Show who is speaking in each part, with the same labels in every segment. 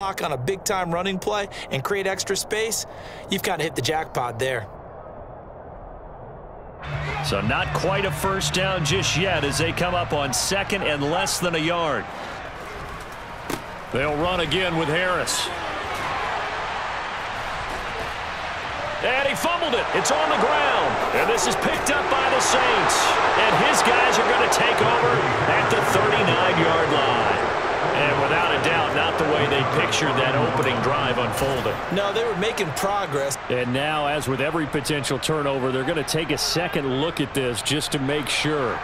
Speaker 1: on a big-time running play and create extra space, you've kind of hit the jackpot there.
Speaker 2: So not quite a first down just yet as they come up on second and less than a yard. They'll run again with Harris. And he fumbled it. It's on the ground. And this is picked up by the Saints. And his guys are going to take over at the 39-yard line. And without a doubt, not the way they pictured that opening drive unfolding.
Speaker 1: No, they were making progress.
Speaker 2: And now, as with every potential turnover, they're going to take a second look at this just to make sure.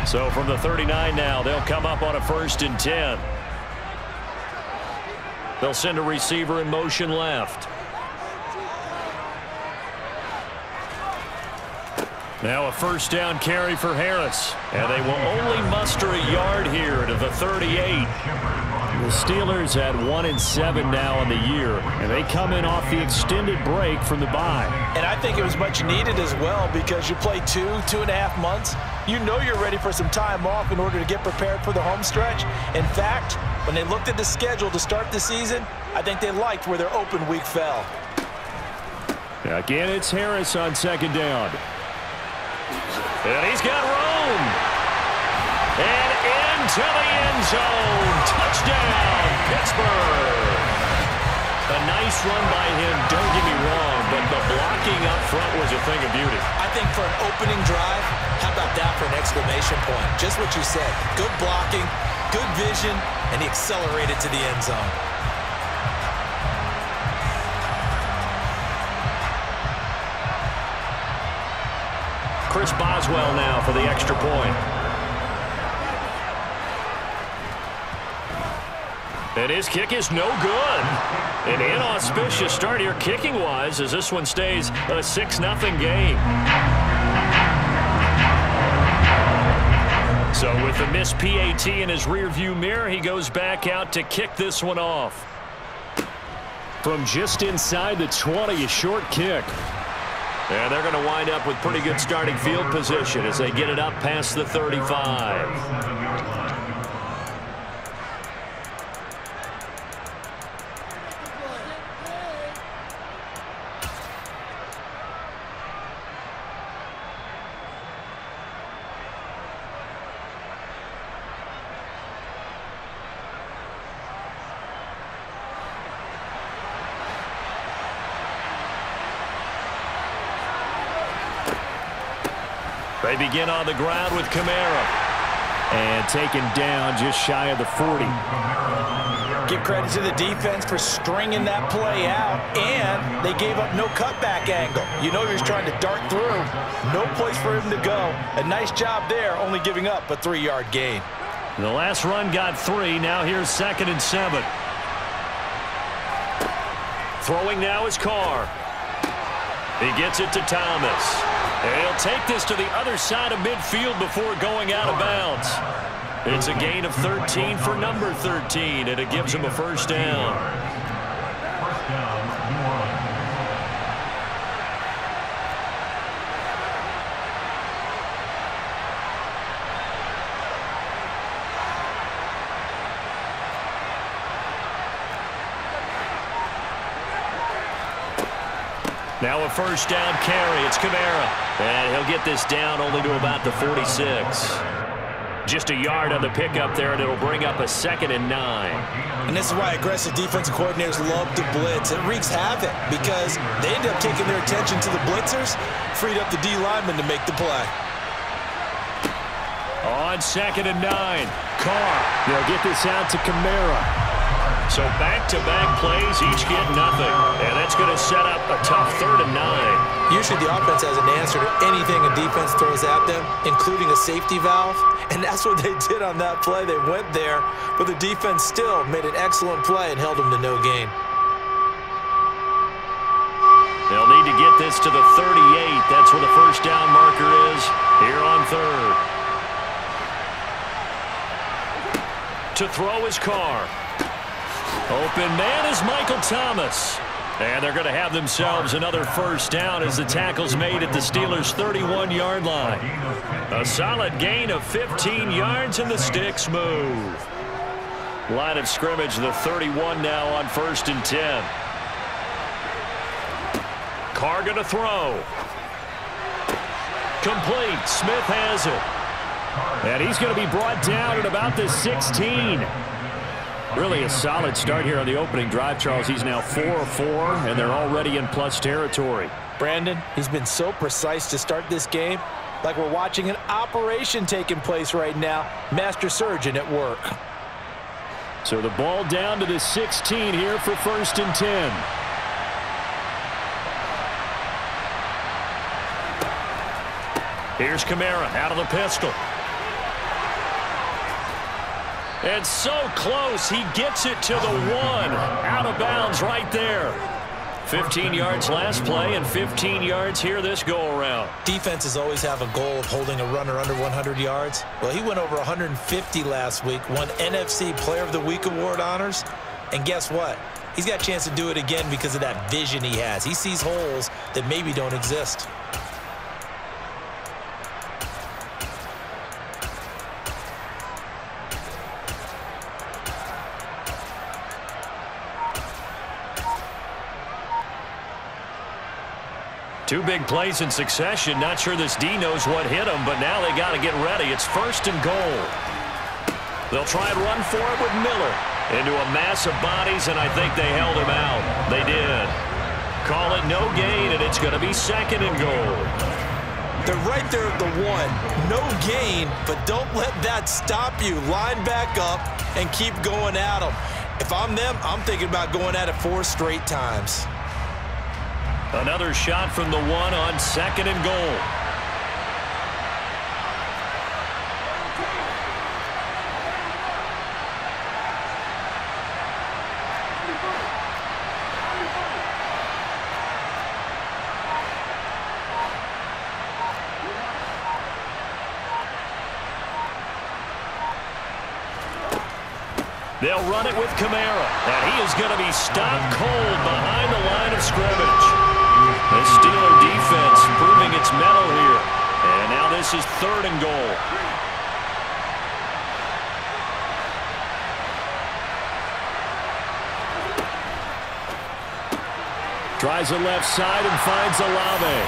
Speaker 2: So from the 39 now, they'll come up on a 1st and 10. They'll send a receiver in motion left. Now a first down carry for Harris. And they will only muster a yard here to the 38. The Steelers at 1-7 now in the year. And they come in off the extended break from the bye.
Speaker 1: And I think it was much needed as well because you play 2.5 months. You know you're ready for some time off in order to get prepared for the home stretch. In fact, when they looked at the schedule to start the season, I think they liked where their open week fell.
Speaker 2: Again, it's Harris on second down. And he's got room. And into the end zone. Touchdown, Pittsburgh. A nice run by him, don't get me wrong, but the blocking up front was a thing of beauty.
Speaker 1: I think for an opening drive, how about that for an exclamation point? Just what you said. Good blocking, good vision, and he accelerated to the end zone.
Speaker 2: Chris Boswell now for the extra point. And his kick is no good. An inauspicious start here kicking-wise as this one stays a 6-0 game. So with the missed PAT in his rearview mirror, he goes back out to kick this one off. From just inside the 20, a short kick. And they're going to wind up with pretty good starting field position as they get it up past the 35. They begin on the ground with Kamara. And taken down just shy of the 40.
Speaker 1: Give credit to the defense for stringing that play out, and they gave up no cutback angle. You know he was trying to dart through. No place for him to go. A nice job there, only giving up a 3-yard gain.
Speaker 2: The last run got 3. Now here's 2nd and 7. Throwing now is Carr. He gets it to Thomas. And he'll take this to the other side of midfield before going out of bounds. It's a gain of 13 for number 13, and it gives him a first down. Now a first down carry. It's Kamara. And he'll get this down only to about the 46. Just a yard on the pickup there, and it'll bring up a 2nd and 9.
Speaker 1: And this is why aggressive defensive coordinators love to blitz. It wreaks havoc because they end up taking their attention to the blitzers, freed up the D lineman to make the play.
Speaker 2: On 2nd and 9, Carr. They'll get this out to Kamara. So back-to-back plays, each get nothing. And that's going to set up a tough 3rd and 9.
Speaker 1: Usually the offense has an answer to anything a defense throws at them, including a safety valve. And that's what they did on that play. They went there, but the defense still made an excellent play and held them to no gain.
Speaker 2: They'll need to get this to the 38. That's where the first down marker is here on 3rd. To throw is Carr. Open man is Michael Thomas. And they're going to have themselves another first down as the tackle's made at the Steelers' 31-yard line. A solid gain of 15 yards and the sticks move. Line of scrimmage, the 31 now on 1st and 10. Carr going to throw. Complete. Smith has it. And he's going to be brought down at about the 16. Really a solid start here on the opening drive, Charles. He's now 4-4, and they're already in plus territory.
Speaker 1: Brandon, he's been so precise to start this game, like we're watching an operation taking place right now. Master surgeon at work.
Speaker 2: So the ball down to the 16 here for 1st and 10. Here's Kamara out of the pistol. And so close, he gets it to the 1. Out of bounds right there. 15 yards last play and 15 yards here this go-around.
Speaker 1: Defenses always have a goal of holding a runner under 100 yards. Well, he went over 150 last week, won NFC Player of the Week award honors. And guess what? He's got a chance to do it again because of that vision he has. He sees holes that maybe don't exist.
Speaker 2: Two big plays in succession. Not sure this D knows what hit him, but now they got to get ready. It's 1st and goal. They'll try and run for it with Miller. Into a mass of bodies, and I think they held him out. They did. Call it no gain, and it's going to be 2nd and goal.
Speaker 1: They're right there at the 1. No gain, but don't let that stop you. Line back up and keep going at them. If I'm them, I'm thinking about going at it 4 straight times.
Speaker 2: Another shot from the 1 on 2nd and goal. They'll run it with Kamara, and he is going to be stopped cold behind the line of scrimmage. The Steeler defense proving its mettle here. And now this is 3rd and goal. Tries the left side and finds Olave.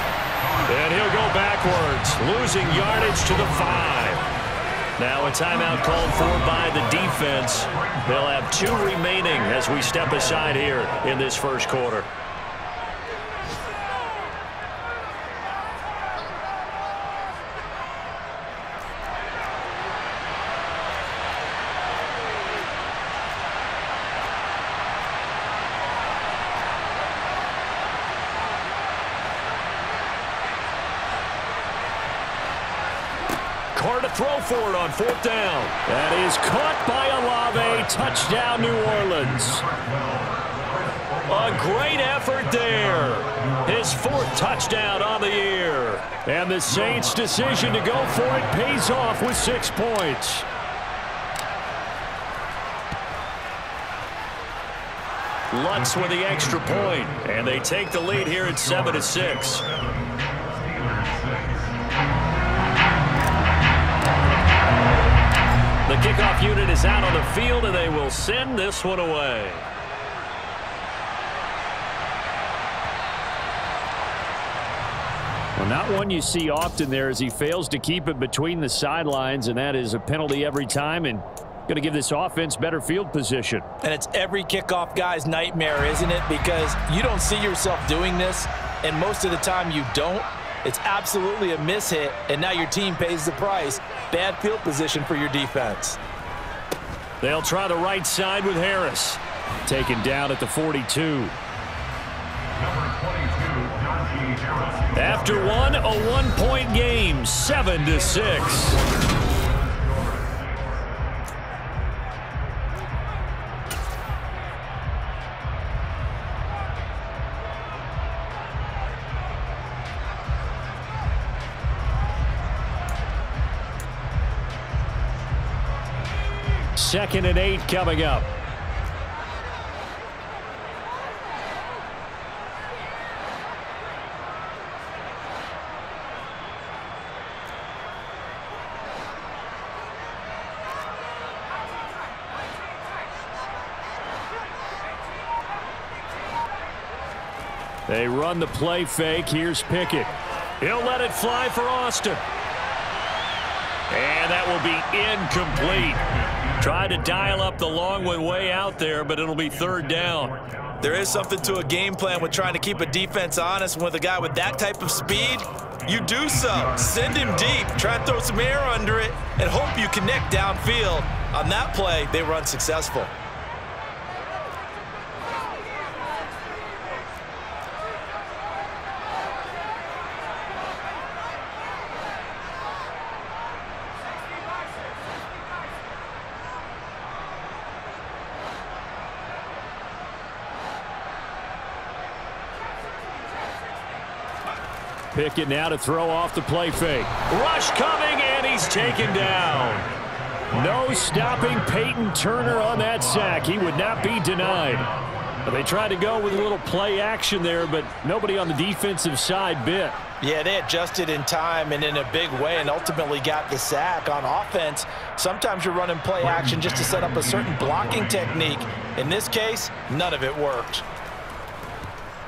Speaker 2: And he'll go backwards, losing yardage to the 5. Now a timeout called for by the defense. They'll have 2 remaining as we step aside here in this first quarter. Throw for it on 4th down. That is caught by Olave. Touchdown, New Orleans. A great effort there. His 4th touchdown on the year. And the Saints' decision to go for it pays off with 6 points. Lutz with the extra point. And they take the lead here at 7-6. The kickoff unit is out on the field, and they will send this one away. Well, not one you see often there as he fails to keep it between the sidelines, and that is a penalty every time, and going to give this offense better field position.
Speaker 1: And it's every kickoff guy's nightmare, isn't it? Because you don't see yourself doing this, and most of the time you don't. It's absolutely a mishit, and now your team pays the price. Bad field position for your defense.
Speaker 2: They'll try the right side with Harris. Taken down at the 42. After one, a 1-point game, 7-6. Second and 8 coming up. They run the play fake. Here's Pickett. He'll let it fly for Austin. And that will be incomplete. Tried to dial up the long one way out there, but it'll be third down.
Speaker 1: There is something to a game plan with trying to keep a defense honest. With a guy with that type of speed, you do so. Send him deep. Try and throw some air under it and hope you connect downfield. On that play, they were unsuccessful.
Speaker 2: Pickett now to throw off the play fake. Rush coming, and he's taken down. No stopping Peyton Turner on that sack. He would not be denied. But they tried to go with a little play action there, but nobody on the defensive side bit.
Speaker 1: Yeah, they adjusted in time and in a big way and ultimately got the sack. On offense, sometimes you're running play action just to set up a certain blocking technique. In this case, none of it worked.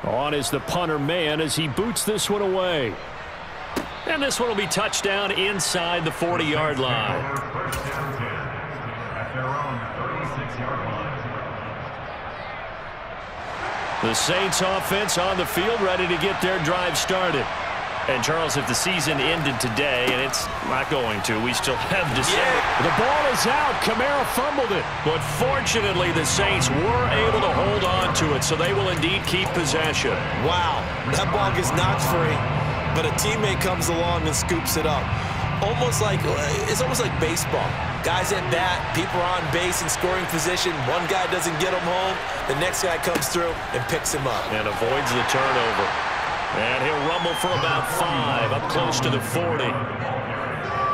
Speaker 2: On is the punter man as he boots this one away. And this one will be touchdown inside the 40-yard line. The Saints offense on the field ready to get their drive started. And, Charles, if the season ended today, and it's not going to, we still have December. Yeah. The ball is out. Kamara fumbled it. But fortunately, the Saints were able to hold on to it, so they will indeed keep possession.
Speaker 1: Wow, that ball gets knocked free, but a teammate comes along and scoops it up. It's almost like baseball. Guys at bat, people are on base in scoring position. One guy doesn't get him home. The next guy comes through and picks him up.
Speaker 2: And avoids the turnover. And he'll rumble for about 5, up close to the 40.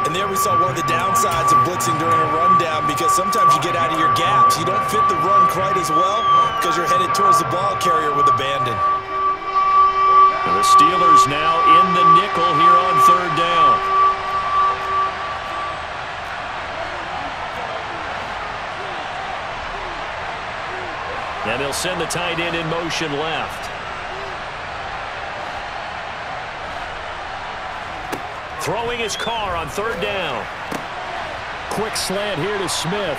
Speaker 1: And there we saw one of the downsides of blitzing during a rundown, because sometimes you get out of your gaps. You don't fit the run quite as well because you're headed towards the ball carrier with abandon.
Speaker 2: And the Steelers now in the nickel here on third down. And they'll send the tight end in motion left. Throwing his car on third down. Quick slant here to Smith.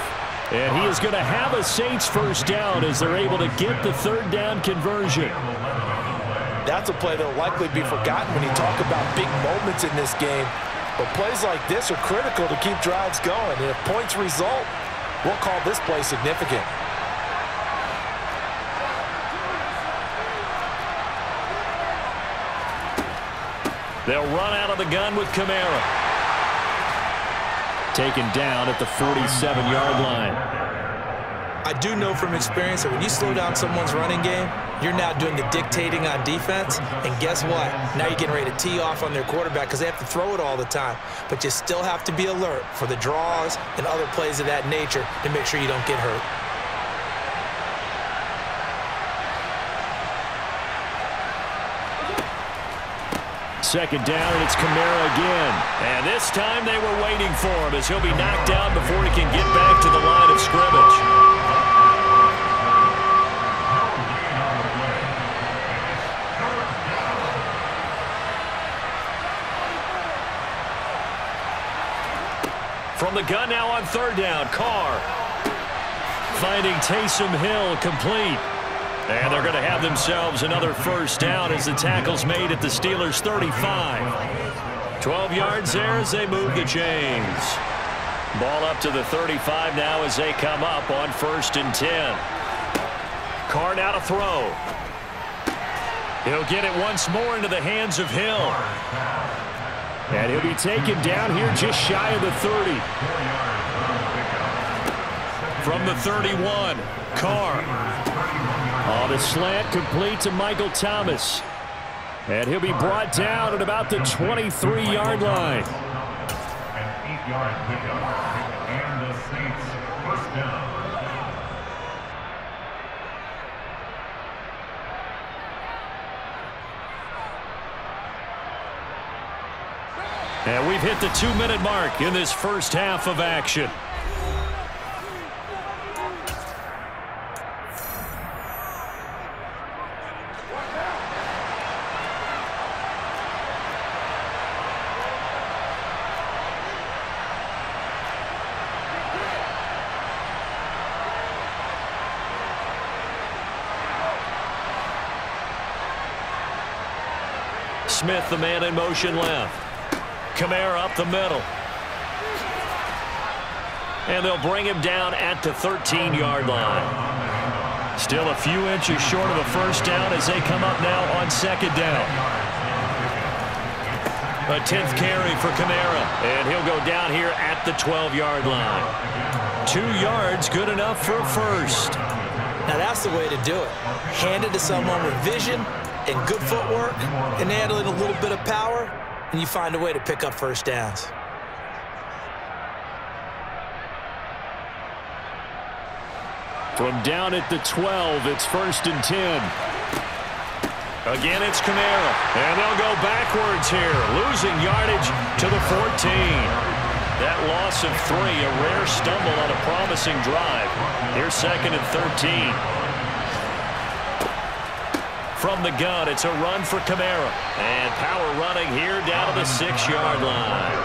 Speaker 2: And he is going to have a Saints first down as they're able to get the third down conversion.
Speaker 1: That's a play that will likely be forgotten when you talk about big moments in this game. But plays like this are critical to keep drives going. And if points result, we'll call this play significant.
Speaker 2: They'll run out of the gun with Kamara. Taken down at the 47-yard line.
Speaker 1: I do know from experience that when you slow down someone's running game, you're now doing the dictating on defense. And guess what? Now you're getting ready to tee off on their quarterback because they have to throw it all the time. But you still have to be alert for the draws and other plays of that nature to make sure you don't get hurt.
Speaker 2: Second down, and it's Kamara again. And this time they were waiting for him as he'll be knocked down before he can get back to the line of scrimmage. From the gun now on third down, Carr. Finding Taysom Hill complete. And they're going to have themselves another first down as the tackle's made at the Steelers' 35. 12 yards there as they move the chains. Ball up to the 35 now as they come up on 1st and 10. Carr now to throw. He'll get it once more into the hands of Hill. And he'll be taken down here just shy of the 30. From the 31, Carr. On the slant, complete to Michael Thomas. And he'll be brought down at about the 23-yard line.
Speaker 3: An 8-yard pickup, and the Saints first down.
Speaker 2: And we've hit the 2-minute mark in this first half of action. Smith, the man in motion left. Kamara up the middle. And they'll bring him down at the 13-yard line. Still a few inches short of a first down as they come up now on second down. A 10th carry for Kamara, and he'll go down here at the 12-yard line. 2 yards, good enough for a first.
Speaker 1: Now that's the way to do it. Hand it to someone with vision and good footwork, and add in a little bit of power, and you find a way to pick up first downs.
Speaker 2: From down at the 12, it's 1st and 10. Again, it's Kamara. And they'll go backwards here, losing yardage to the 14. That loss of 3, a rare stumble on a promising drive. Here's 2nd and 13. From the gun, it's a run for Kamara. And power running here down to the 6-yard line.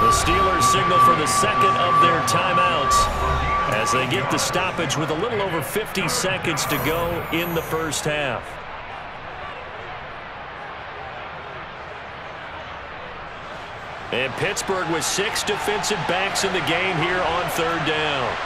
Speaker 2: The Steelers signal for the second of their timeouts as they get the stoppage with a little over 50 seconds to go in the first half. And Pittsburgh with 6 defensive backs in the game here on 3rd down.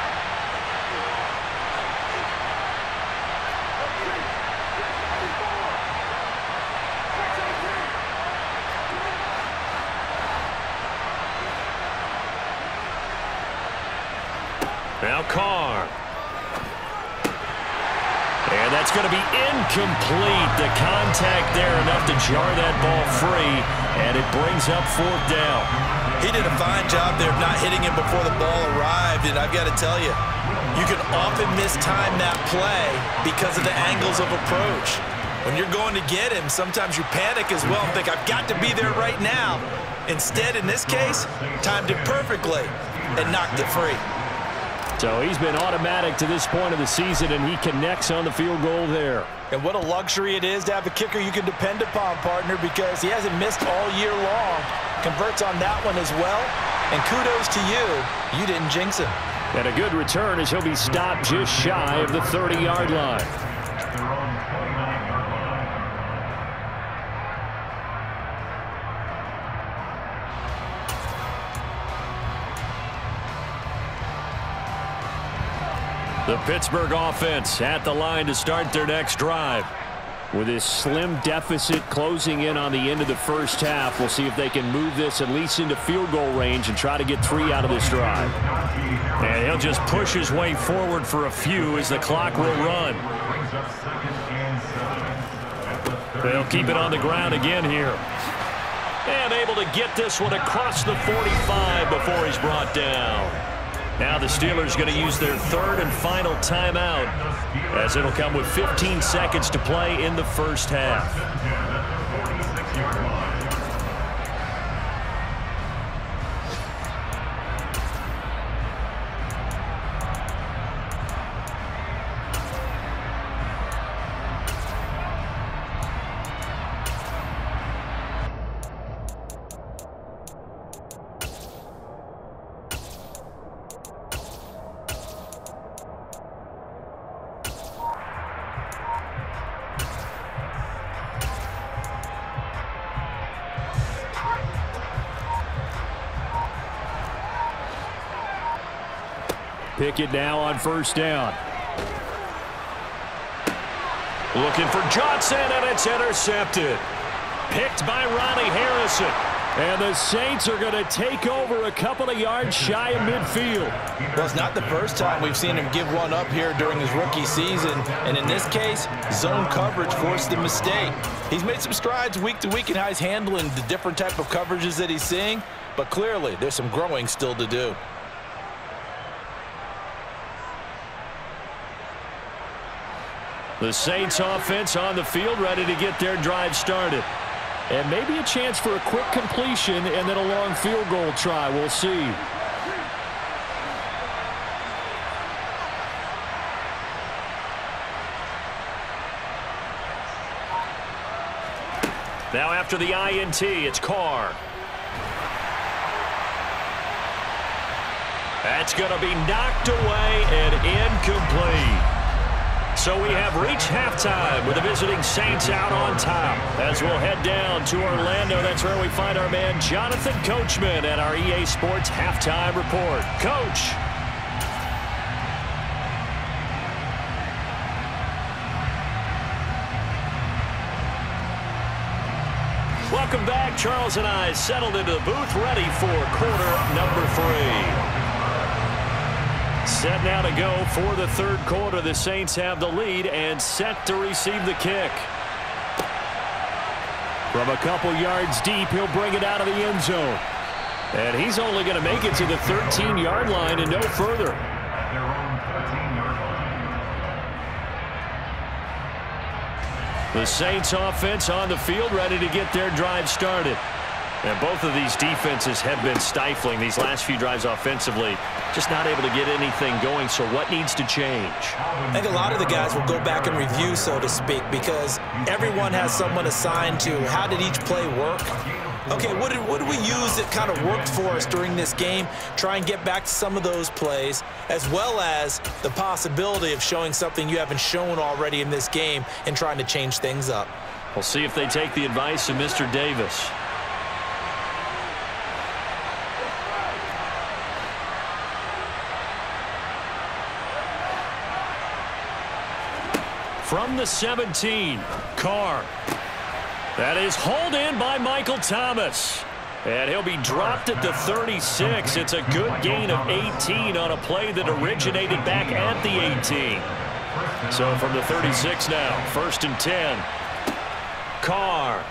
Speaker 2: Now Carr. And that's going to be incomplete. The contact there enough to jar that ball free, and it brings up 4th down.
Speaker 1: He did a fine job there of not hitting him before the ball arrived, and I've got to tell you, you can often mistime that play because of the angles of approach. When you're going to get him, sometimes you panic as well and think, I've got to be there right now. Instead, in this case, timed it perfectly and knocked it free.
Speaker 2: So he's been automatic to this point of the season, and he connects on the field goal there.
Speaker 1: And what a luxury it is to have a kicker you can depend upon, partner, because he hasn't missed all year long. Converts on that one as well. And kudos to you. You didn't jinx him.
Speaker 2: And a good return as he'll be stopped just shy of the 30-yard line. The Pittsburgh offense at the line to start their next drive. With this slim deficit closing in on the end of the first half, we'll see if they can move this at least into field goal range and try to get 3 out of this drive. And he'll just push his way forward for a few as the clock will run. They'll keep it on the ground again here. And able to get this one across the 45 before he's brought down. Now the Steelers going to use their 3rd and final timeout as it'll come with 15 seconds to play in the first half. Pickett now on 1st down. Looking for Johnson, and it's intercepted. Picked by Ronnie Harrison. And the Saints are going to take over a couple of yards shy of midfield.
Speaker 1: Well, it's not the first time we've seen him give one up here during his rookie season. And in this case, zone coverage forced the mistake. He's made some strides week to week in how he's handling the different type of coverages that he's seeing. But clearly, there's some growing still to do.
Speaker 2: The Saints offense on the field ready to get their drive started. And maybe a chance for a quick completion and then a long field goal try. We'll see. Now after the INT, it's Carr. That's going to be knocked away and incomplete. So we have reached halftime with the visiting Saints out on top. As we'll head down to Orlando, that's where we find our man Jonathan Coachman at our EA Sports Halftime Report. Coach. Welcome back. Charles and I settled into the booth, ready for quarter number 3. Set now to go for the third quarter. The Saints have the lead and set to receive the kick. From a couple yards deep, he'll bring it out of the end zone. And he's only going to make it to the 13-yard line and no further.
Speaker 3: At their own 13-yard line.
Speaker 2: The Saints offense on the field, ready to get their drive started. And both of these defenses have been stifling these last few drives offensively. Just not able to get anything going, so what needs to change?
Speaker 1: I think a lot of the guys will go back and review, so to speak, because everyone has someone assigned to how did each play work. Okay, what did we use that kind of worked for us during this game? Try and get back to some of those plays, as well as the possibility of showing something you haven't shown already in this game and trying to change things up.
Speaker 2: We'll see if they take the advice of Mr. Davis. From the 17, Carr. That is hauled in by Michael Thomas. And he'll be dropped at the 36. It's a good gain of 18 on a play that originated back at the 18. So from the 36 now, 1st and 10. Carr.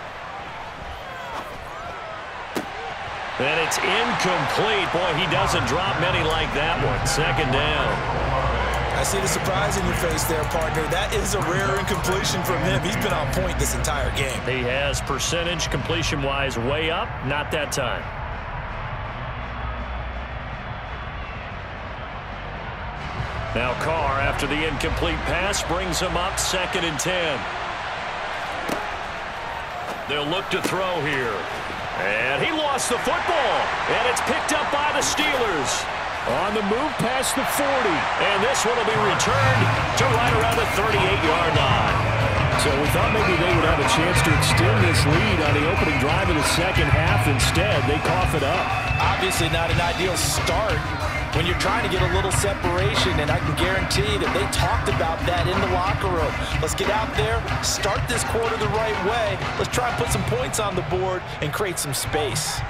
Speaker 2: And it's incomplete. Boy, he doesn't drop many like that one. 2nd down.
Speaker 1: I see the surprise in your face there, partner. That is a rare incompletion from him. He's been on point this entire game.
Speaker 2: He has percentage completion-wise way up. Not that time. Now Carr, after the incomplete pass, brings him up 2nd and 10. They'll look to throw here. And he lost the football. And it's picked up by the Steelers. On the move past the 40. And this one will be returned to right around the 38-yard line.
Speaker 4: So we thought maybe they would have a chance to extend this lead on the opening drive of the second half. Instead, they cough it up.
Speaker 1: Obviously not an ideal start when you're trying to get a little separation, and I can guarantee that they talked about that in the locker room. Let's get out there, start this quarter the right way. Let's try and put some points on the board and create some space.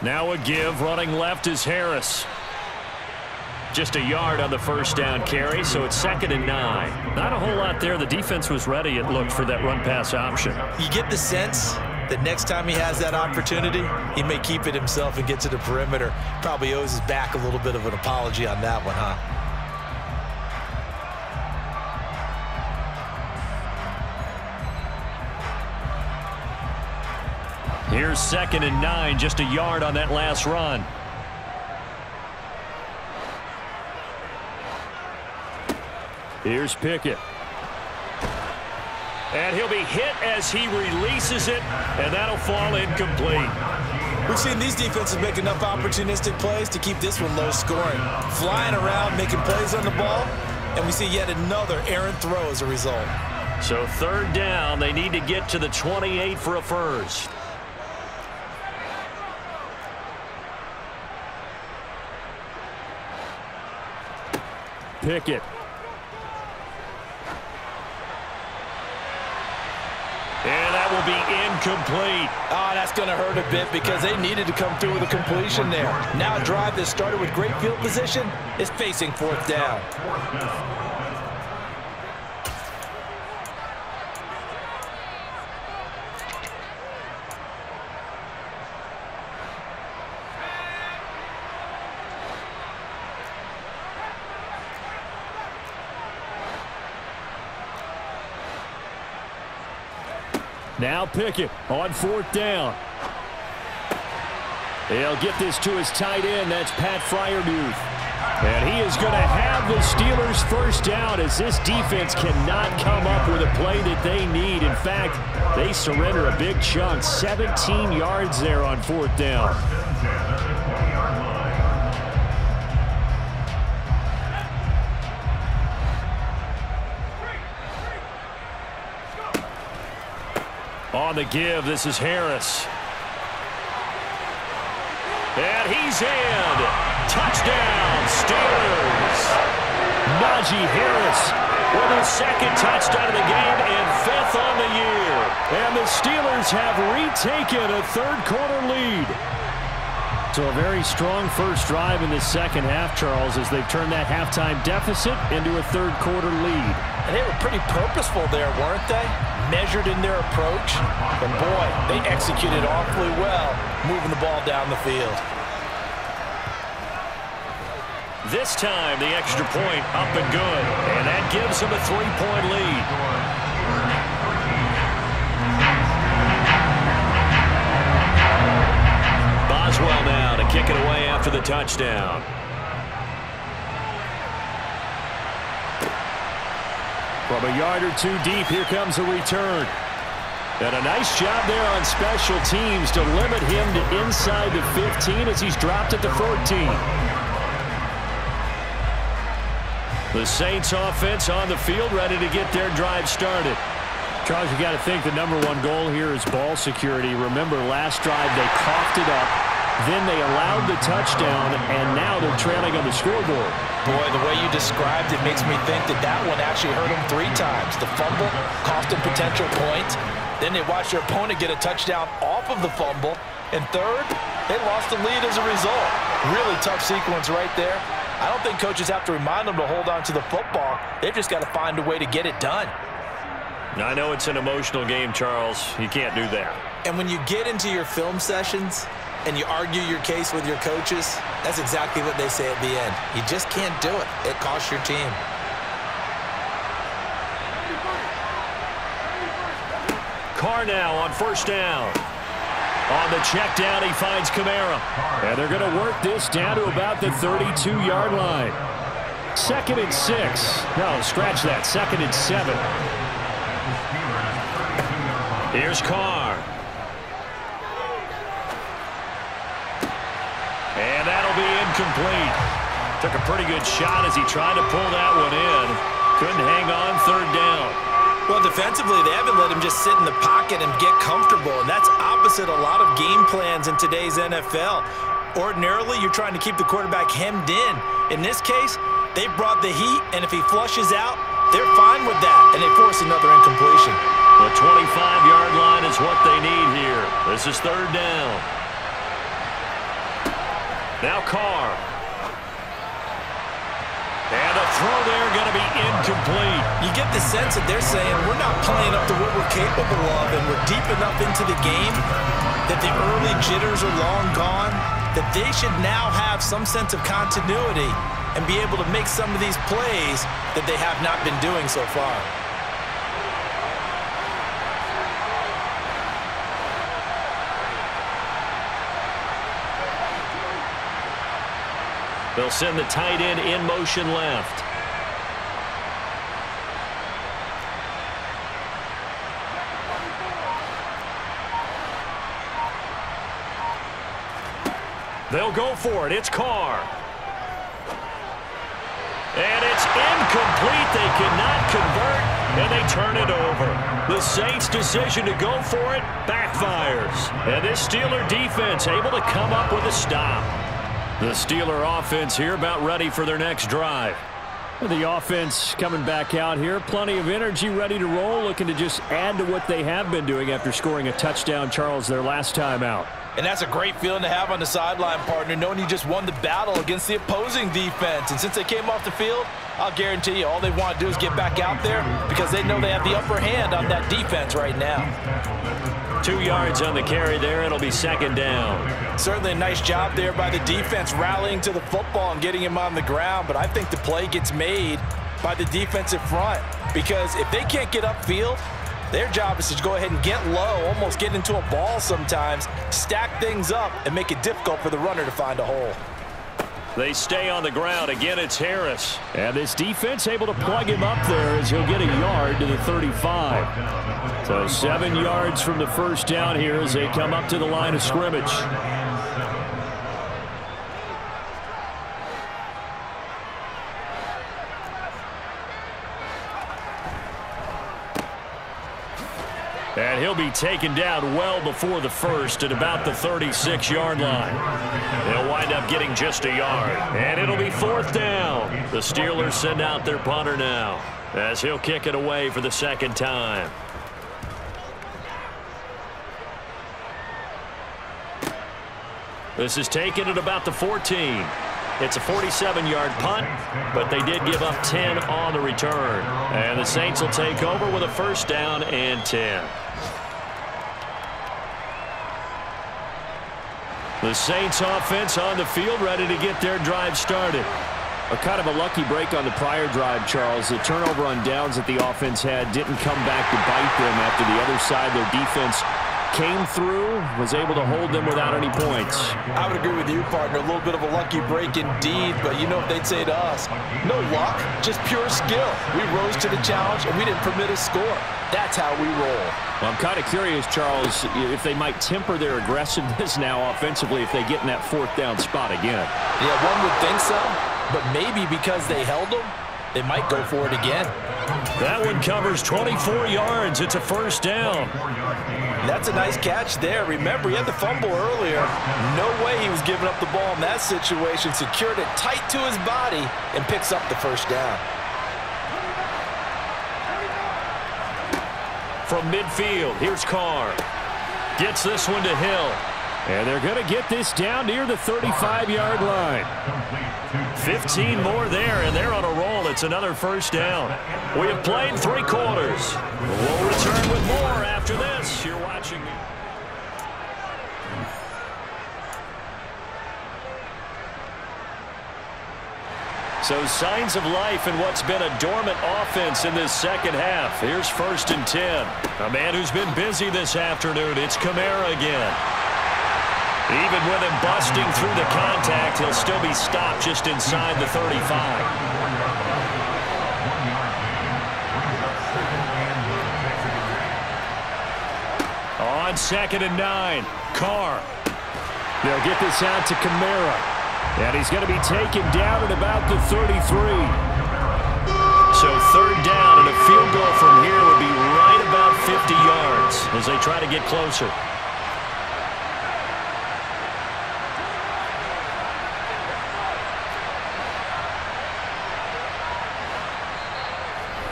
Speaker 2: Now a give, running left is Harris. Just a yard on the 1st down carry, so it's 2nd and 9. Not a whole lot there. The defense was ready, it looked, for that run-pass option.
Speaker 1: You get the sense that next time he has that opportunity, he may keep it himself and get to the perimeter. Probably owes his back a little bit of an apology on that one, huh?
Speaker 2: Here's 2nd and 9, just a yard on that last run. Here's Pickett. And he'll be hit as he releases it, and that'll fall incomplete.
Speaker 1: We've seen these defenses make enough opportunistic plays to keep this one low scoring. Flying around, making plays on the ball, and we see yet another errant throw as a result.
Speaker 2: So 3rd down, they need to get to the 28 for a first. Pickett. And that will be incomplete.
Speaker 1: Oh, that's going to hurt a bit because they needed to come through with a completion there. Now a drive that started with great field position is facing 4th down.
Speaker 2: Now Pickett on 4th down. He'll get this to his tight end. That's Pat Freiermuth.
Speaker 4: And he is going to have the Steelers first down as this defense cannot come up with a play that they need. In fact, they surrender a big chunk, 17 yards there on 4th down. On the give, this is Harris. And he's in. Touchdown, Steelers. Najee Harris with his 2nd touchdown of the game and 5th on the year. And the Steelers have retaken a 3rd quarter lead. So a very strong first drive in the 2nd half, Charles, as they've turned that halftime deficit into a 3rd quarter lead.
Speaker 1: And they were pretty purposeful there, weren't they? Measured in their approach. And boy, they executed awfully well, moving the ball down the field.
Speaker 2: This time, the extra point up and good. And that gives them a 3-point lead. Boswell now to kick it away after the touchdown.
Speaker 4: From a yard or 2 deep, here comes a return. And a nice job there on special teams to limit him to inside the 15 as he's dropped at the 14. The Saints offense on the field, ready to get their drive started. Charles, you got to think the #1 goal here is ball security. Remember, last drive they coughed it up, then they allowed the touchdown, and now they're trailing on the scoreboard.
Speaker 1: Boy, the way you described it makes me think that that one actually hurt them 3 times. The fumble cost them potential points. Then they watched their opponent get a touchdown off of the fumble. And third, they lost the lead as a result. Really tough sequence right there. I don't think coaches have to remind them to hold on to the football. They've just got to find a way to get it done.
Speaker 2: I know it's an emotional game, Charles. You can't do that.
Speaker 1: And when you get into your film sessions and you argue your case with your coaches, that's exactly what they say at the end. You just can't do it. It costs your team.
Speaker 2: Carr now on 1st down. On the check down, he finds Kamara.
Speaker 4: And they're going to work this down to about the 32-yard line. 2nd and 6. No, scratch that. 2nd and 7.
Speaker 2: Here's Carr. And that'll be incomplete. Took a pretty good shot as he tried to pull that one in. Couldn't hang on 3rd down.
Speaker 1: Well, defensively, they haven't let him just sit in the pocket and get comfortable, and that's opposite a lot of game plans in today's NFL. Ordinarily, you're trying to keep the quarterback hemmed in. In this case, they brought the heat, and if he flushes out, they're fine with that, and they force another incompletion.
Speaker 2: The 25-yard line is what they need here. This is 3rd down. Now Carr. And a throw there going to be incomplete.
Speaker 1: You get the sense that they're saying we're not playing up to what we're capable of, and we're deep enough into the game that the early jitters are long gone, that they should now have some sense of continuity and be able to make some of these plays that they have not been doing so far.
Speaker 2: They'll send the tight end in motion left. They'll go for it. It's Carr. And it's incomplete. They cannot convert, and they turn it over. The Saints' decision to go for it backfires. And this Steeler defense able to come up with a stop. The Steeler offense here about ready for their next drive.
Speaker 4: The offense coming back out here. Plenty of energy, ready to roll, looking to just add to what they have been doing after scoring a touchdown, Charles, their last time out.
Speaker 1: And that's a great feeling to have on the sideline, partner, knowing you just won the battle against the opposing defense. And since they came off the field, I'll guarantee you all they want to do is get back out there because they know they have the upper hand on that defense right now.
Speaker 2: 2 yards on the carry there. It'll be 2nd down.
Speaker 1: Certainly a nice job there by the defense rallying to the football and getting him on the ground. But I think the play gets made by the defensive front because if they can't get upfield, their job is to go ahead and get low, almost get into a ball sometimes, stack things up, and make it difficult for the runner to find a hole.
Speaker 4: They stay on the ground. Again, it's Harris.
Speaker 2: And this defense able to plug him up there as he'll get a yard to the 35. So 7 yards from the first down here as they come up to the line of scrimmage. And he'll be taken down well before the first at about the 36-yard line.
Speaker 4: They'll wind up getting just a yard. And it'll be 4th down. The Steelers send out their punter now as he'll kick it away for the second time. This is taken at about the 14. It's a 47-yard punt, but they did give up 10 on the return. And the Saints will take over with a 1st down and 10. The Saints offense on the field, ready to get their drive started.
Speaker 2: A kind of a lucky break on the prior drive, Charles. The turnover on downs that the offense had didn't come back to bite them after the other side. Their defense came through, was able to hold them without any points.
Speaker 1: I would agree with you, partner. A little bit of a lucky break indeed, but you know what they'd say to us. No luck, just pure skill. We rose to the challenge, and we didn't permit a score. That's how we roll.
Speaker 2: Well, I'm kind of curious, Charles, if they might temper their aggressiveness now offensively if they get in that 4th down spot again.
Speaker 1: Yeah, one would think so, but maybe because they held them, they might go for it again.
Speaker 4: That one covers 24 yards. It's a 1st down.
Speaker 1: That's a nice catch there. Remember, he had the fumble earlier. No way he was giving up the ball in that situation. Secured it tight to his body and picks up the 1st down.
Speaker 4: From midfield, here's Carr. Gets this one to Hill.
Speaker 2: And they're going to get this down near the 35-yard line.
Speaker 4: 15 more there, and they're on a roll. It's another 1st down. We have played 3 quarters. We'll return with more after this. You're watching. So signs of life in what's been a dormant offense in this second half. Here's 1st and 10. A man who's been busy this afternoon. It's Kamara again. Even with him busting through the contact, he'll still be stopped just inside the 35. On 2nd and 9, Carr.
Speaker 2: They'll get this out to Kamara. And he's going to be taken down at about the 33.
Speaker 4: So 3rd down, and a field goal from here would be right about 50 yards as they try to get closer.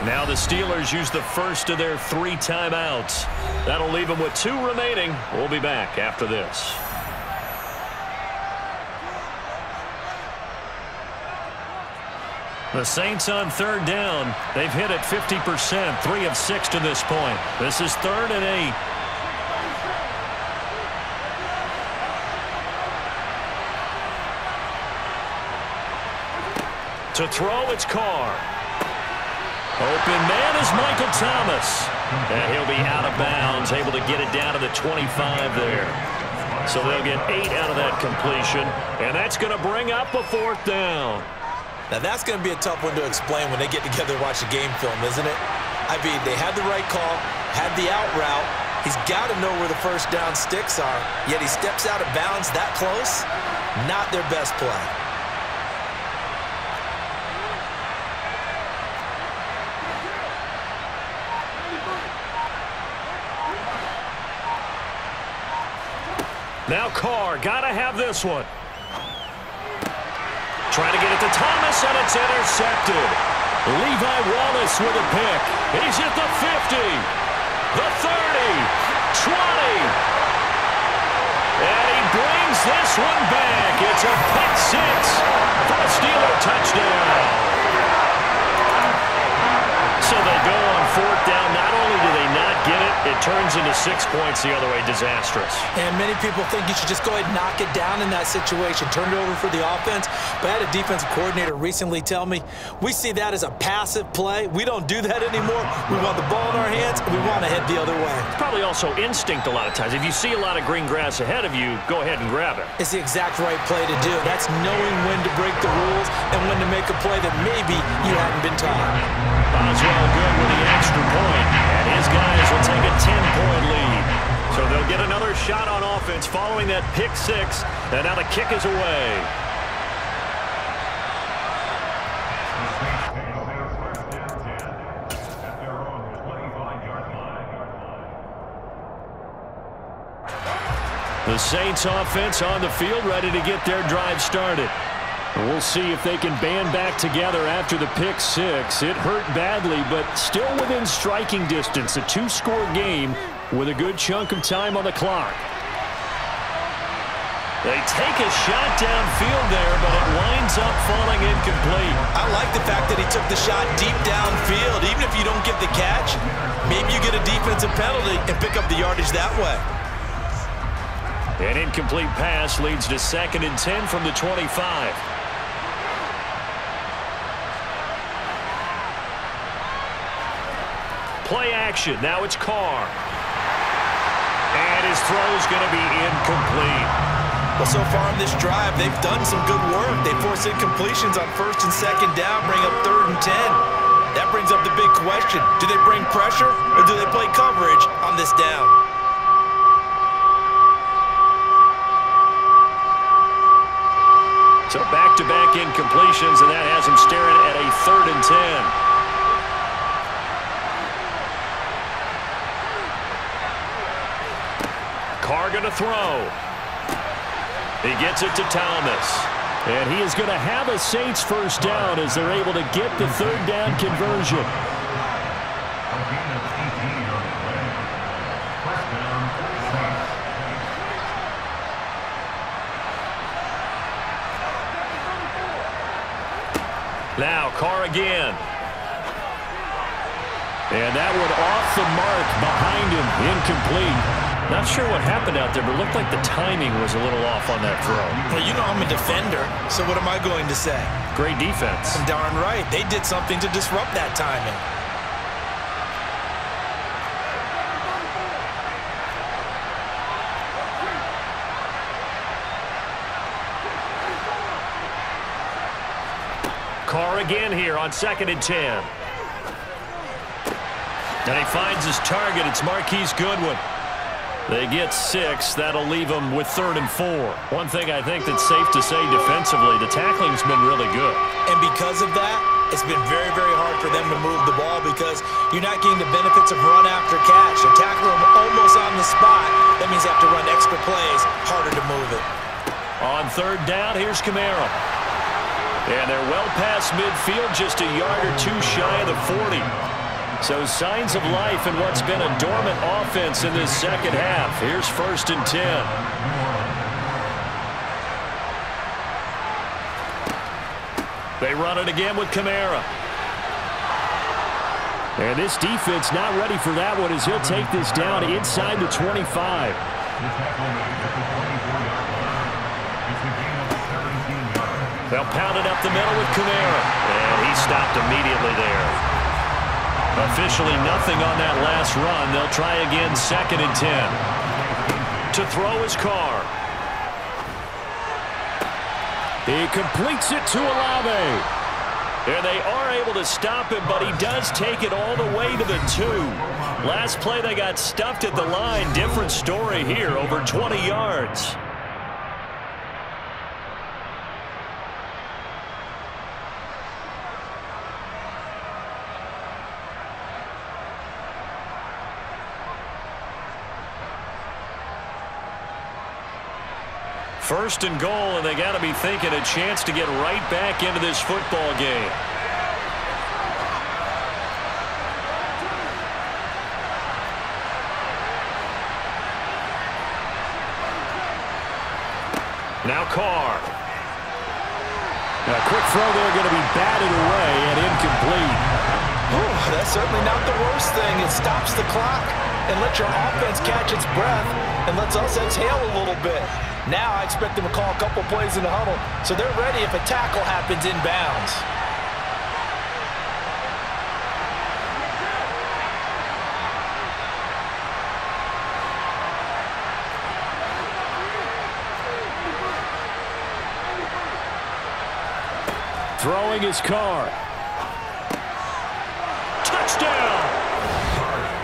Speaker 4: Now the Steelers use the first of their 3 timeouts. That'll leave them with 2 remaining. We'll be back after this. The Saints on 3rd down. They've hit it 50%, 3 of 6 to this point. This is 3rd and 8. To throw, it's Carr. Open man is Michael Thomas. And he'll be out of bounds, able to get it down to the 25 there. So they'll get 8 out of that completion. And that's going to bring up a 4th down.
Speaker 1: Now that's going to be a tough one to explain when they get together and watch the game film, isn't it? I mean, they had the right call, had the out route. He's got to know where the 1st down sticks are, yet he steps out of bounds that close. Not their best play.
Speaker 4: Now Carr, got to have this one. Trying to get it to Thomas, and it's intercepted. Levi Wallace with a pick. He's at the 50, the 30, 20. And he brings this one back. It's a pick 6 for a Steeler touchdown. So they go on 4th down. Not only do they not get it, it turns into 6 points the other way. Disastrous.
Speaker 1: And many people think you should just go ahead and knock it down in that situation, turn it over for the offense. But I had a defensive coordinator recently tell me, we see that as a passive play. We don't do that anymore. We want the ball in our hands, and we want to head the other way.
Speaker 4: It's probably also instinct a lot of times. If you see a lot of green grass ahead of you, go ahead and grab it.
Speaker 1: It's the exact right play to do. That's knowing when to break the rules and when to make a play that maybe you hadn't been taught.
Speaker 4: Boswell good with the extra point, and his guys will take a 10-point lead. So they'll get another shot on offense following that pick six, and now the kick is away. The Saints offense on the field, ready to get their drive started. We'll see if they can band back together after the pick six. It hurt badly, but still within striking distance. A two-score game with a good chunk of time on the clock. They take a shot downfield there, but it winds up falling incomplete.
Speaker 1: I like the fact that he took the shot deep downfield. Even if you don't get the catch, maybe you get a defensive penalty and pick up the yardage that way.
Speaker 4: An incomplete pass leads to 2nd and 10 from the 25. Play action. Now it's Carr. And his throw is going to be incomplete.
Speaker 1: Well, so far on this drive, they've done some good work. They force incompletions on 1st and 2nd down, bring up 3rd and 10. That brings up the big question. Do they bring pressure or do they play coverage on this down?
Speaker 4: So back-to-back incompletions, and that has him staring at a 3rd and 10. Carr going to throw. He gets it to Thomas. And he is going to have a Saints first down as they're able to get the 3rd down conversion. Now Carr again. And that one off the mark behind him, incomplete. Not sure what happened out there, but it looked like the timing was a little off on that throw.
Speaker 1: Well, you know I'm a defender, so what am I going to say?
Speaker 4: Great defense.
Speaker 1: I'm darn right. They did something to disrupt that timing.
Speaker 4: Carr again here on 2nd and 10. And he finds his target. It's Marquise Goodwin. They get 6. That'll leave them with 3rd and 4. One thing I think that's safe to say defensively, the tackling's been really good.
Speaker 1: And because of that, it's been very, very hard for them to move the ball because you're not getting the benefits of run after catch. They tackle them almost on the spot. That means they have to run extra plays, harder to move it.
Speaker 4: On 3rd down, here's Kamara. And they're well past midfield, just a yard or two shy of the 40. So signs of life in what's been a dormant offense in this second half. Here's 1st and 10. They run it again with Kamara. And this defense not ready for that one as he'll take this down inside the 25. They'll pound it up the middle with Kamara. And he stopped immediately there. Officially nothing on that last run. They'll try again 2nd and 10. To throw his Carr. He completes it to Olave. And they are able to stop him, but he does take it all the way to the 2. Last play they got stuffed at the line. Different story here, over 20 yards. First and goal, and they got to be thinking a chance to get right back into this football game. Now Carr. A quick throw there going to be batted away and incomplete.
Speaker 1: That's certainly not the worst thing. It stops the clock and lets your offense catch its breath and lets us exhale a little bit. Now I expect them to call a couple plays in the huddle so they're ready if a tackle happens inbounds.
Speaker 2: Throwing his card. Touchdown!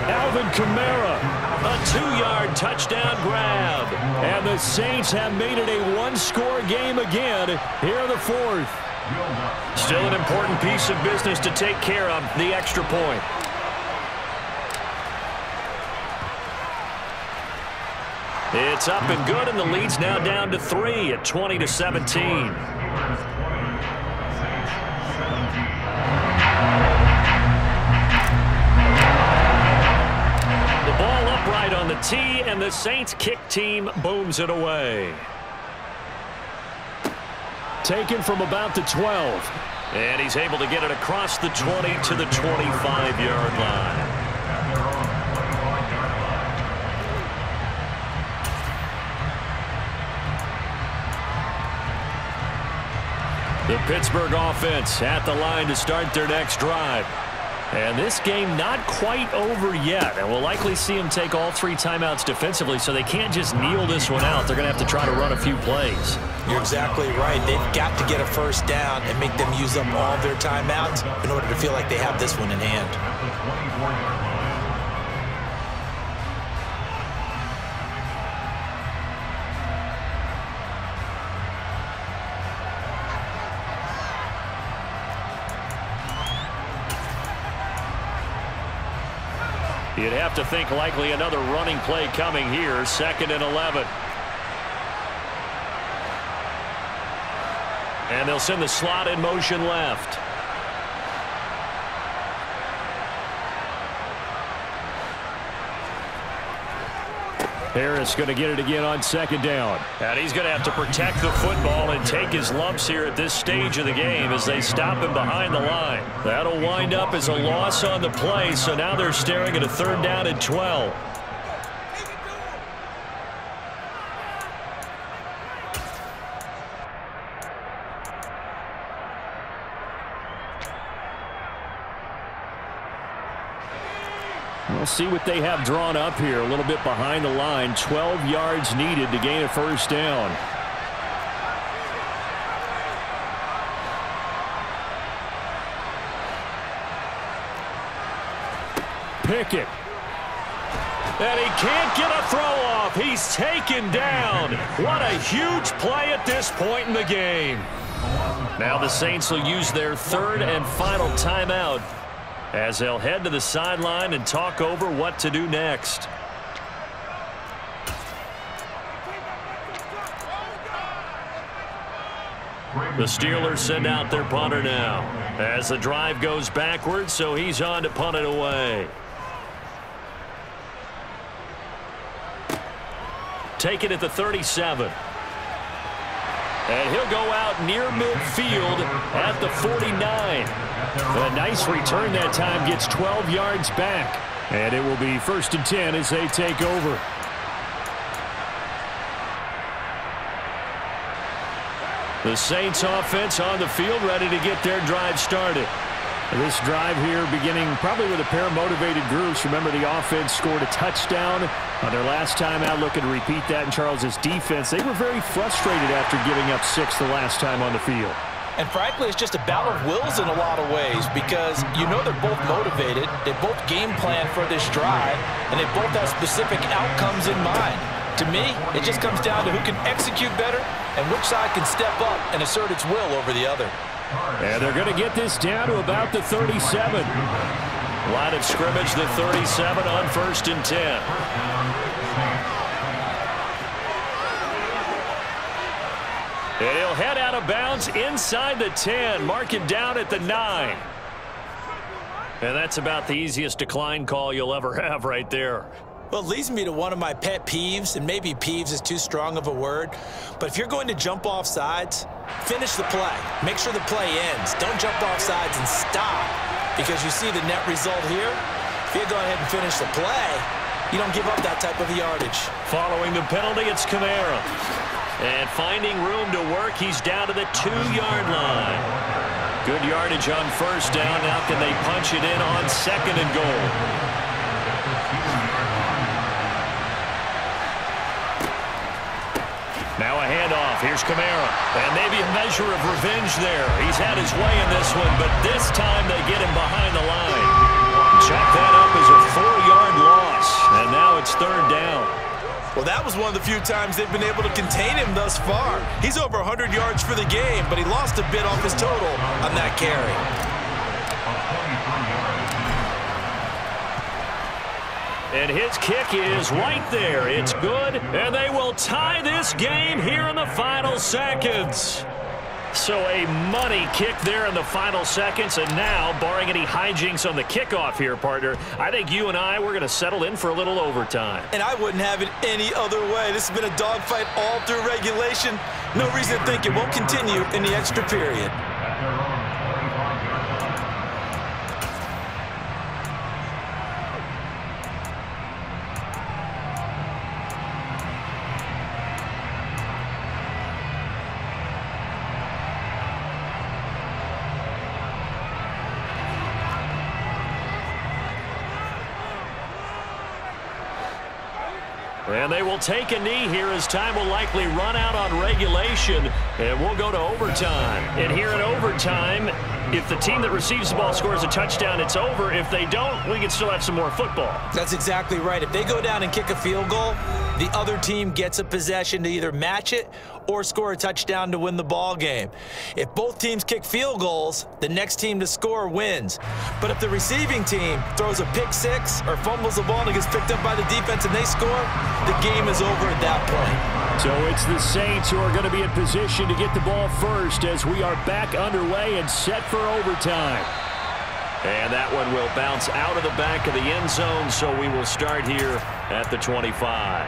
Speaker 2: Alvin Kamara, a 2-yard touchdown grab. And the Saints have made it a one-score game again here in the fourth.
Speaker 4: Still an important piece of business to take care of, the extra point. It's up and good, and the lead's now down to 3 at 20-17. Right on the tee, and the Saints kick team booms it away.
Speaker 2: Taken from about the 12.
Speaker 4: And he's able to get it across the 20 to the 25-yard line. The Pittsburgh offense at the line to start their next drive. And this game not quite over yet. And we'll likely see them take all 3 timeouts defensively, so they can't just kneel this one out. They're going to have to try to run a few plays.
Speaker 1: You're exactly right. They've got to get a first down and make them use up all their timeouts in order to feel like they have this one in hand.
Speaker 4: You'd have to think likely another running play coming here, 2nd and 11. And they'll send the slot in motion left.
Speaker 2: Harris going to get it again on 2nd down.
Speaker 4: And he's going to have to protect the football and take his lumps here at this stage of the game as they stop him behind the line. That'll wind up as a loss on the play, so now they're staring at a 3rd down and 12.
Speaker 2: We'll see what they have drawn up here. A little bit behind the line. 12 yards needed to gain a 1st down. Pickett.
Speaker 4: And he can't get a throw off. He's taken down. What a huge play at this point in the game. Now the Saints will use their 3rd and final timeout as they'll head to the sideline and talk over what to do next. The Steelers send out their punter now as the drive goes backwards, so he's on to punt it away. Take it at the 37. And he'll go out near midfield at the 49.
Speaker 2: A nice return that time, gets 12 yards back. And it will be 1st and 10 as they take over.
Speaker 4: The Saints offense on the field, ready to get their drive started.
Speaker 2: This drive here beginning probably with a pair of motivated groups. Remember, the offense scored a touchdown on their last time out. Looking to repeat that in Charles's defense. They were very frustrated after giving up 6 the last time on the field.
Speaker 1: And frankly, it's just a battle of wills in a lot of ways because you know they're both motivated, they both game plan for this drive, and they both have specific outcomes in mind. To me, it just comes down to who can execute better and which side can step up and assert its will over the other.
Speaker 2: And they're going to get this down to about the 37.
Speaker 4: Line of scrimmage, the 37 on 1st and 10. And he'll head out of bounds inside the 10. Mark it down at the 9. And that's about the easiest decline call you'll ever have right there.
Speaker 1: Well, it leads me to one of my pet peeves, and maybe peeves is too strong of a word, but if you're going to jump off sides, finish the play. Make sure the play ends. Don't jump off sides and stop because you see the net result here. If you go ahead and finish the play, you don't give up that type of yardage.
Speaker 4: Following the penalty, it's Kamara. And finding room to work, he's down to the 2-yard line. Good yardage on first down. Now can they punch it in on second and goal? Now a handoff. Here's Kamara. And maybe a measure of revenge there. He's had his way in this one, but this time they get him behind the line. Chalk that up as a 4-yard loss. And now it's third down.
Speaker 1: Well, that was one of the few times they've been able to contain him thus far. He's over 100 yards for the game, but he lost a bit off his total on that carry.
Speaker 4: And his kick is right there. It's good, and they will tie this game here in the final seconds. So a money kick there in the final seconds, and now, barring any hijinks on the kickoff here, partner, I think you and we're going to settle in for a little overtime.
Speaker 1: And I wouldn't have it any other way. This has been a dogfight all through regulation. No reason to think it won't continue in the extra period.
Speaker 4: And they will take a knee here as time will likely run out on regulation, and we'll go to overtime. And here in overtime, if the team that receives the ball scores a touchdown, it's over. If they don't, we can still have some more football.
Speaker 1: That's exactly right. If they go down and kick a field goal, the other team gets a possession to either match it or score a touchdown to win the ball game. If both teams kick field goals, the next team to score wins. But if the receiving team throws a pick six or fumbles the ball and it gets picked up by the defense and they score, the game is over at that point.
Speaker 2: So it's the Saints who are going to be in position to get the ball first as we are back underway and set for overtime.
Speaker 4: And that one will bounce out of the back of the end zone, so we will start here at the 25.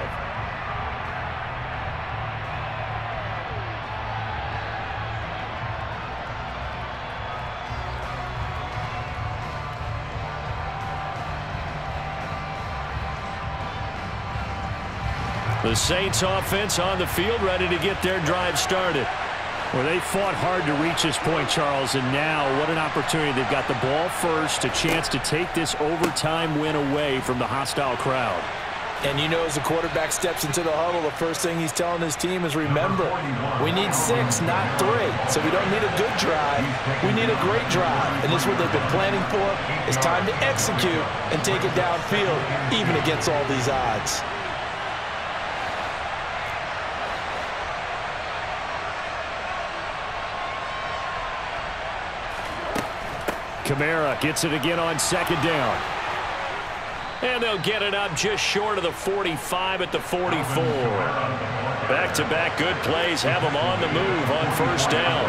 Speaker 4: The Saints offense on the field, ready to get their drive started.
Speaker 2: Well, they fought hard to reach this point, Charles, and now what an opportunity. They've got the ball first, a chance to take this overtime win away from the hostile crowd.
Speaker 1: And you know, as the quarterback steps into the huddle, the first thing he's telling his team is, remember, we need 6, not 3. So we don't need a good drive. We need a great drive. And this is what they've been planning for. It's time to execute and take it downfield, even against all these odds.
Speaker 2: Kamara gets it again on second down.
Speaker 4: And they'll get it up just short of the 45 at the 44. Back-to-back good plays have them on the move on first down.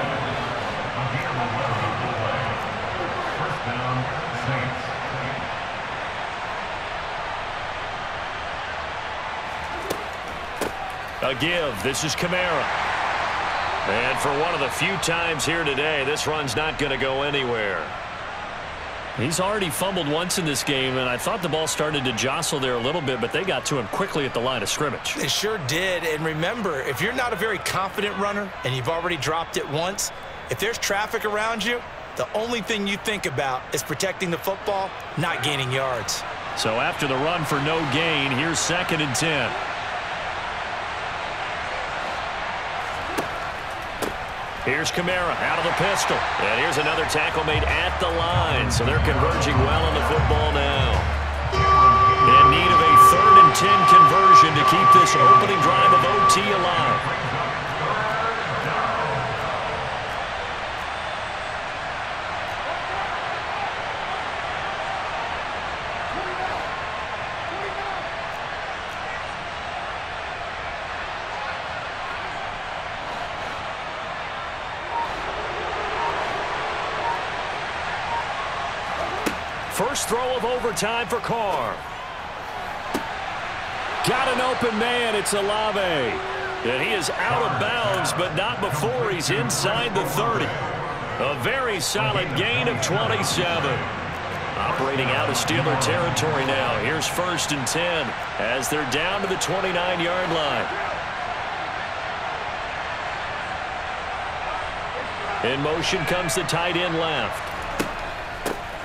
Speaker 4: A give. This is Kamara. And for one of the few times here today, this run's not going to go anywhere.
Speaker 2: He's already fumbled once in this game, and I thought the ball started to jostle there a little bit, but they got to him quickly at the line of scrimmage.
Speaker 1: They sure did. And remember, if you're not a very confident runner and you've already dropped it once, if there's traffic around you, the only thing you think about is protecting the football, not gaining yards.
Speaker 2: So after the run for no gain, here's 2nd and 10.
Speaker 4: Here's Kamara out of the pistol. And here's another tackle made at the line. So they're converging well on the football now. In need of a 3rd and 10 conversion to keep this opening drive of OT alive. First throw of overtime for Carr.
Speaker 2: Got an open man. It's Olave.
Speaker 4: And he is out of bounds, but not before he's inside the 30. A very solid gain of 27. Operating out of Steeler territory now. Here's 1st and 10 as they're down to the 29-yard line. In motion comes the tight end left.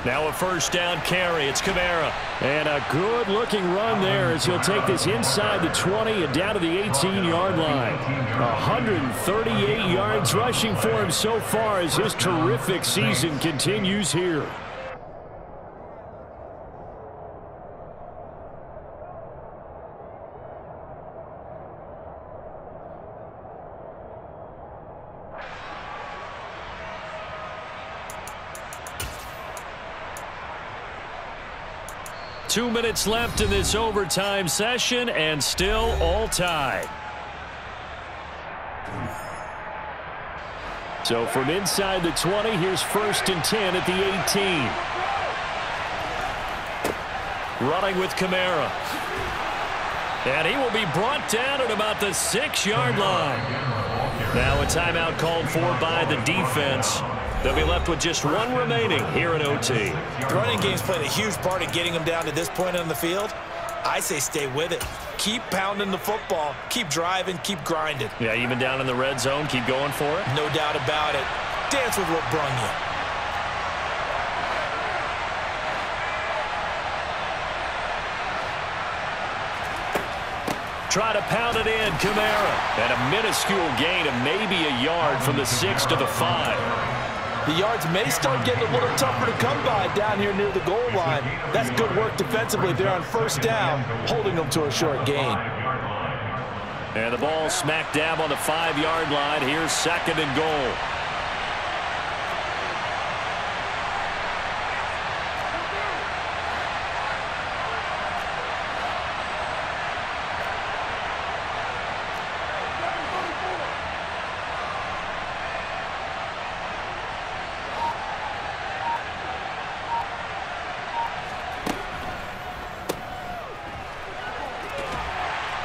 Speaker 4: Now a 1st down carry. It's Kamara.
Speaker 2: And a good-looking run there as he'll take this inside the 20 and down to the 18-yard line. 138 yards rushing for him so far as his terrific season continues here.
Speaker 4: Two minutes left in this overtime session, and still all tied.
Speaker 2: So from inside the 20, here's 1st and 10 at the 18.
Speaker 4: Running with Kamara. And he will be brought down at about the 6-yard line. Now a timeout called for by the defense. They'll be left with just one remaining here in OT.
Speaker 1: The running game's played a huge part in getting them down to this point on the field. I say stay with it. Keep pounding the football. Keep driving. Keep grinding.
Speaker 4: Yeah, even down in the red zone, keep going for it.
Speaker 1: No doubt about it. Dance with what brung you.
Speaker 4: Try to pound it in, Kamara. And a minuscule gain of maybe a yard from the 6 to the 5.
Speaker 1: The yards may start getting a little tougher to come by down here near the goal line. That's good work defensively there on 1st down, holding them to a short gain.
Speaker 4: And the ball smack dab on the 5-yard line. Here's 2nd and goal.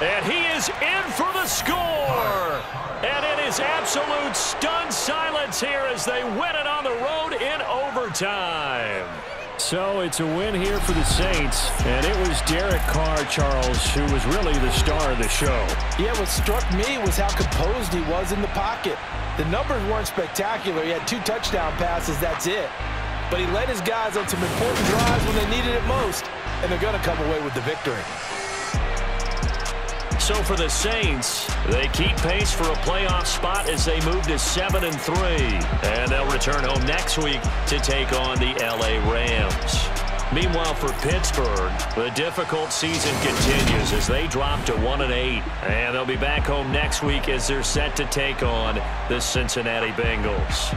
Speaker 4: And he is in for the score. And it is absolute stunned silence here as they win it on the road in overtime.
Speaker 2: So it's a win here for the Saints. And it was Derek Carr, Charles, who was really the star of the show.
Speaker 1: Yeah, what struck me was how composed he was in the pocket. The numbers weren't spectacular. He had 2 touchdown passes, that's it. But he led his guys on some important drives when they needed it most. And they're going to come away with the victory.
Speaker 4: So for the Saints, they keep pace for a playoff spot as they move to 7-3. And they'll return home next week to take on the LA Rams. Meanwhile, for Pittsburgh, the difficult season continues as they drop to 1-8. And they'll be back home next week as they're set to take on the Cincinnati Bengals.